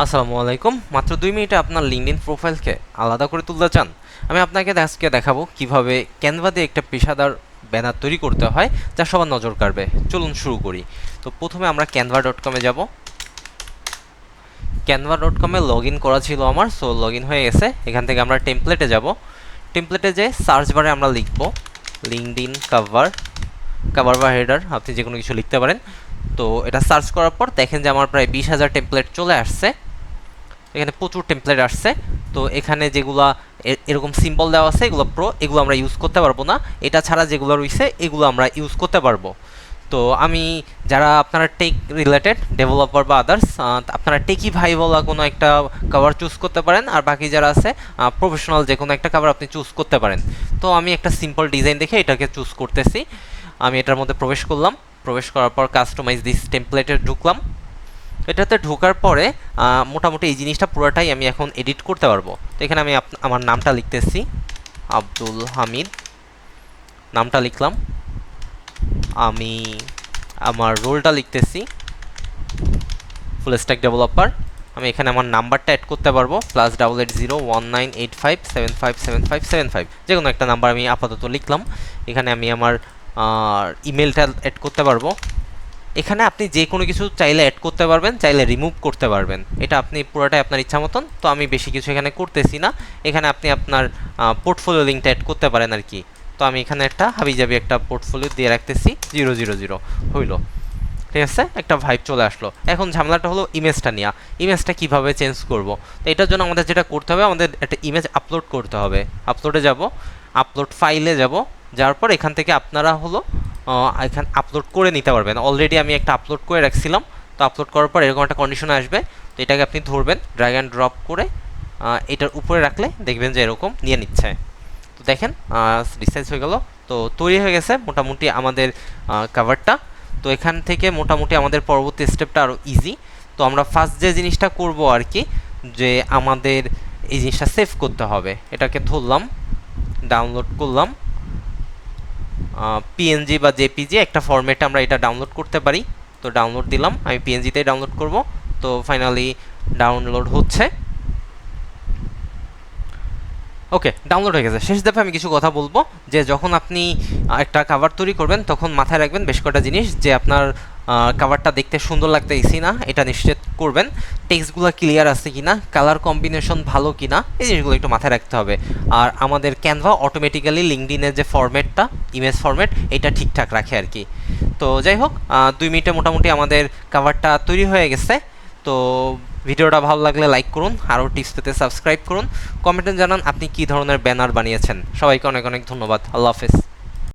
আসসালামু আলাইকুম। মাত্র 2 মিনিটে আপনার লিঙ্কডইন প্রোফাইলকে আলাদা করে তুলতে চান? আমি আপনাকে আজকে দেখাবো কিভাবে ক্যানভা দিয়ে একটা পেশাদার ব্যানার তৈরি করতে হয় যা সবার নজর কাড়বে। চলুন শুরু করি। তো প্রথমে আমরা canva.com-এ যাব। canva.com-এ লগইন করা ছিল আমার, সো লগইন হয়ে গেছে। এখান থেকে আমরা টেমপ্লেটে যাব। টেমপ্লেটে যেয়ে সার্চ বারে আমরা লিখব লিঙ্কডইন কভার বা হেডার, আপনি যে কোনো কিছু লিখতে পারেন। তো এটা সার্চ করার পর দেখেন যে আমার প্রায় 20,000 টেমপ্লেট চলে আসছে। এখানে প্রচুর টেমপ্লেট আসছে। তো এখানে যেগুলা এরকম সিম্বল দেওয়া আছে এগুলো প্রো, এগুলো আমরা ইউজ করতে পারবো না। এটা ছাড়া যেগুলো রয়েছে এগুলো আমরা ইউজ করতে পারবো। তো আমি যারা আপনারা টেক রিলেটেড ডেভেলপার বা আদার্স, আপনারা টেকি ভাই বলা কোনো একটা কভার চুজ করতে পারেন, আর বাকি যারা আছে প্রফেশনাল যে কোনো একটা কভার আপনি চুজ করতে পারেন। তো আমি একটা সিম্পল ডিজাইন দেখে এটাকে চুজ করতেছি। আমি এটার মধ্যে প্রবেশ করলাম। প্রবেশ করার পর কাস্টমাইজ দিস টেমপ্লেটে ঢুকলাম। এটাতে ঢোকার পরে মোটামুটি এই জিনিসটা পুরোটাই আমি এখন এডিট করতে পারবো। তো এখানে আমি আমার নামটা লিখতেছি, আব্দুল হামিদ নামটা লিখলাম। আমি আমার রোলটা লিখতেছি ফুল স্ট্যাক ডেভেলপার। আমি এখানে আমার নাম্বারটা অ্যাড করতে পারবো, +880198575757 যে কোনো একটা নাম্বার আমি আপাতত লিখলাম। এখানে আমি আমার ইমেলটা অ্যাড করতে পারবো। এখানে আপনি যে কোনো কিছু চাইলে অ্যাড করতে পারবেন, চাইলে রিমুভ করতে পারবেন, এটা আপনি পুরোটাই আপনার ইচ্ছা মতন। তো আমি বেশি কিছু এখানে করতেছি না। এখানে আপনি আপনার পোর্টফোলিও লিঙ্কটা অ্যাড করতে পারেন আর কি। তো আমি এখানে একটা হাবিজাবি একটা পোর্টফোলিও দিয়ে রাখতেছি, 000 হইল। ঠিক আছে, একটা ভাইব চলে আসলো। এখন ঝামেলাটা হলো ইমেজটা নেওয়া। ইমেজটা কিভাবে চেঞ্জ করব? তো এটার জন্য আমাদের যেটা করতে হবে, আমাদের একটা ইমেজ আপলোড করতে হবে। আপলোডে যাব, আপলোড ফাইলে যাব, যাওয়ার পর এখান থেকে আপনারা হলো এখানে আপলোড করে নিতে পারবেন। অলরেডি আমি একটা আপলোড করে রাখছিলাম। তো আপলোড করার পর এরকম একটা কন্ডিশন আসবে। তো এটাকে আপনি ধরবেন, ড্র্যাগ অ্যান্ড ড্রপ করে এটার উপরে রাখলে দেখবেন যে এরকম নিয়ে নিচ্ছে। তো দেখেন রিসাইজ হয়ে গেল। তো তৈরি হয়ে গেছে মোটামুটি আমাদের কভারটা। তো এখান থেকে মোটামুটি আমাদের পরবর্তী স্টেপটা আরও ইজি। তো আমরা ফার্স্ট যে জিনিসটা করব আর কি, যে আমাদের এই জিনিসটা সেভ করতে হবে। এটাকে ধরলাম, ডাউনলোড করলাম, পিএনজি বা জেপিজি একটা ফরম্যাটে আমরা এটা ডাউনলোড করতে পারি। তো ডাউনলোড দিলাম, আমি পিএনজিতেই ডাউনলোড করব। তো ফাইনালি ডাউনলোড হচ্ছে। ওকে, ডাউনলোড হয়ে গেছে। শেষ ধাপে আমি কিছু কথা বলবো, যে যখন আপনি একটা কাভার তৈরি করবেন তখন মাথায় রাখবেন বেশ কটা জিনিস, যে আপনার কাভারটা দেখতে সুন্দর লাগতেছি না এটা নিশ্চিত করবেন, টেক্সটগুলো ক্লিয়ার আছে কিনা, কালার কম্বিনেশন ভালো কিনা, এই জিনিসগুলো একটু মাথায় রাখতে হবে। আর আমাদের ক্যানভা অটোমেটিক্যালি লিঙ্কডইনের যে ফরম্যাটটা, ইমেজ ফরম্যাট, এটা ঠিকঠাক রাখে আর কি। তো যাই হোক, 2 মিনিটে মোটামুটি আমাদের কাভারটা তৈরি হয়ে গেছে। তো ভিডিওটা ভালো লাগলে লাইক করুন, আরও টিপস পেতে সাবস্ক্রাইব করুন, কমেন্টে জানান আপনি কী ধরনের ব্যানার বানিয়েছেন। সবাইকে অনেক অনেক ধন্যবাদ। আল্লাহ হাফেজ।